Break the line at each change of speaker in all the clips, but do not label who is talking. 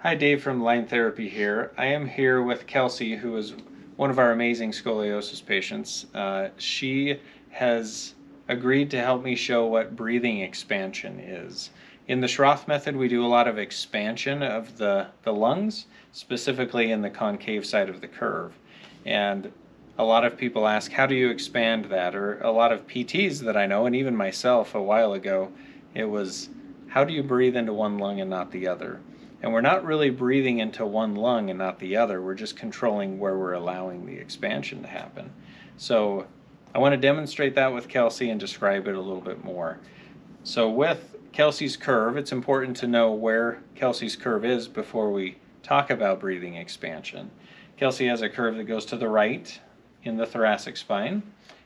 Hi, Dave from Line Therapy here. I am here with Kelsey, who is one of our amazing scoliosis patients. She has agreed to help me show what breathing expansion is. In the Schroth method, we do a lot of expansion of the lungs, specifically in the concave side of the curve. And a lot of people ask, how do you expand that? Or a lot of PTs that I know, and even myself a while ago, it was, how do you breathe into one lung and not the other? And we're not really breathing into one lung and not the other. We're just controlling where we're allowing the expansion to happen. So I want to demonstrate that with Kelsey and describe it a little bit more. So with Kelsey's curve, it's important to know where Kelsey's curve is before we talk about breathing expansion. Kelsey has a curve that goes to the right in the thoracic spine,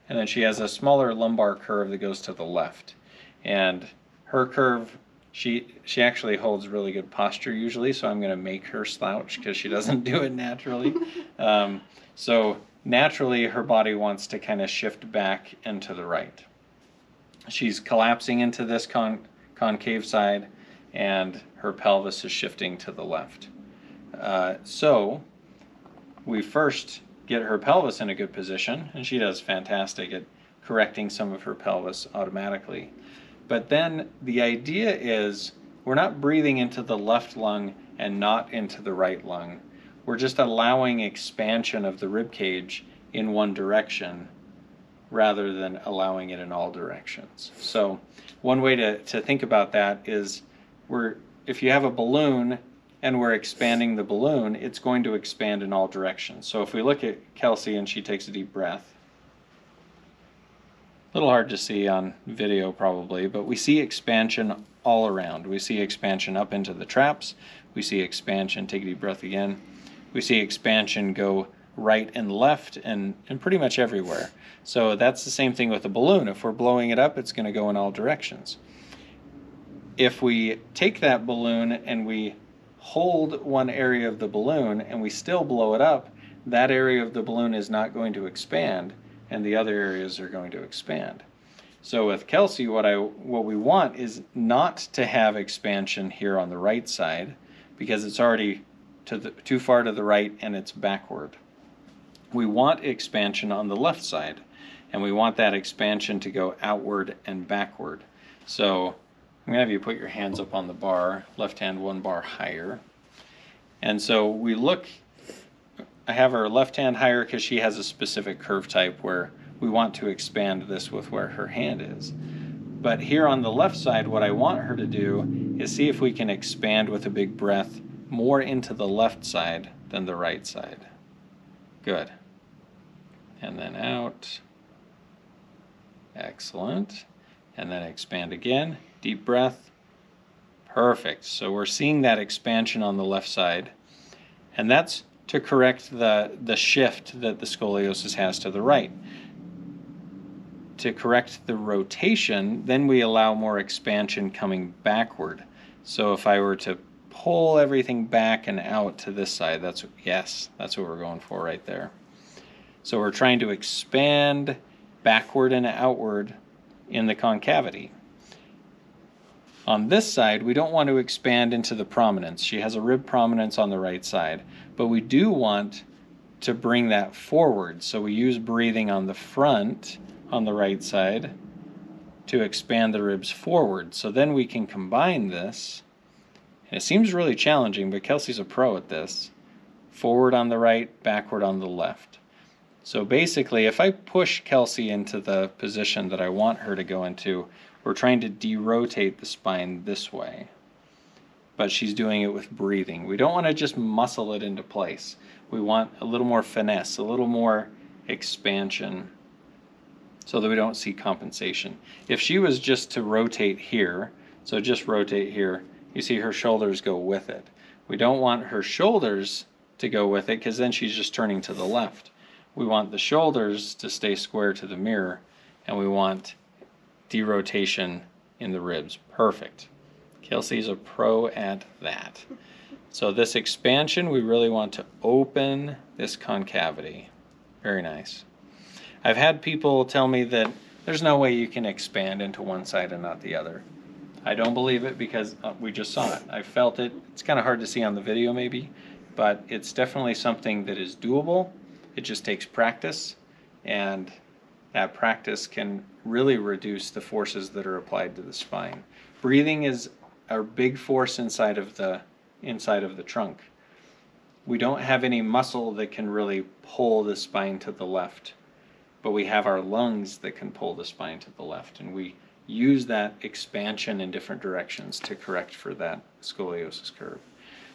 and then she has a smaller lumbar curve that goes to the left. And her curve, she actually holds really good posture usually, so I'm going to make her slouch because she doesn't do it naturally. So naturally her body wants to kind of shift back and to the right. She's collapsing into this concave side, and her pelvis is shifting to the left. So we first get her pelvis in a good position, and she does fantastic at correcting some of her pelvis automatically. But then the idea is we're not breathing into the left lung and not into the right lung. We're just allowing expansion of the rib cage in one direction rather than allowing it in all directions. So one way to think about that is if you have a balloon and we're expanding the balloon, it's going to expand in all directions. So if we look at Kelsey and she takes a deep breath, a little hard to see on video probably, but we see expansion all around. We see expansion up into the traps. We see expansion, take a deep breath again. We see expansion go right and left and pretty much everywhere. So that's the same thing with a balloon. If we're blowing it up, it's going to go in all directions. If we take that balloon and we hold one area of the balloon and we still blow it up, that area of the balloon is not going to expand, and the other areas are going to expand. So with Kelsey, what we want is not to have expansion here on the right side because it's already too far to the right and it's backward. We want expansion on the left side, and we want that expansion to go outward and backward. So I'm going to have you put your hands up on the bar, left hand one bar higher. And so we look, I have her left hand higher because she has a specific curve type where we want to expand this with where her hand is. But here on the left side, what I want her to do is see if we can expand with a big breath more into the left side than the right side. Good. And then out. Excellent. And then expand again. Deep breath. Perfect. So we're seeing that expansion on the left side. And that's to correct the shift that the scoliosis has to the right. To correct the rotation, then we allow more expansion coming backward. So if I were to pull everything back and out to this side, that's what we're going for right there. So we're trying to expand backward and outward in the concavity. On this side, we don't want to expand into the prominence. She has a rib prominence on the right side, but we do want to bring that forward. So we use breathing on the front on the right side to expand the ribs forward. So then we can combine this, and it seems really challenging, but Kelsey's a pro at this. Forward on the right, backward on the left. So basically, if I push Kelsey into the position that I want her to go into, we're trying to derotate the spine this way. But she's doing it with breathing. We don't want to just muscle it into place. We want a little more finesse, a little more expansion, so that we don't see compensation. If she was just to rotate here, so just rotate here, you see her shoulders go with it. We don't want her shoulders to go with it because then she's just turning to the left. We want the shoulders to stay square to the mirror, and we want derotation in the ribs. Perfect. Kelsey's a pro at that. So this expansion, we really want to open this concavity. Very nice. I've had people tell me that there's no way you can expand into one side and not the other. I don't believe it because we just saw it. I felt it. It's kind of hard to see on the video maybe, but it's definitely something that is doable. It just takes practice, and that practice can really reduce the forces that are applied to the spine. Breathing is a big force inside of the trunk. We don't have any muscle that can really pull the spine to the left, but we have our lungs that can pull the spine to the left, and we use that expansion in different directions to correct for that scoliosis curve.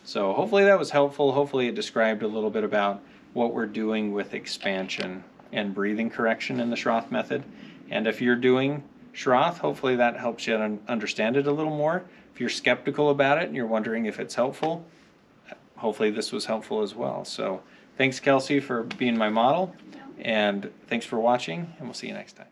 So hopefully that was helpful. Hopefully it described a little bit about what we're doing with expansion and breathing correction in the Schroth method. And if you're doing Schroth, hopefully that helps you understand it a little more. If you're skeptical about it and you're wondering if it's helpful, hopefully this was helpful as well. So thanks, Kelsey, for being my model, and thanks for watching, and we'll see you next time.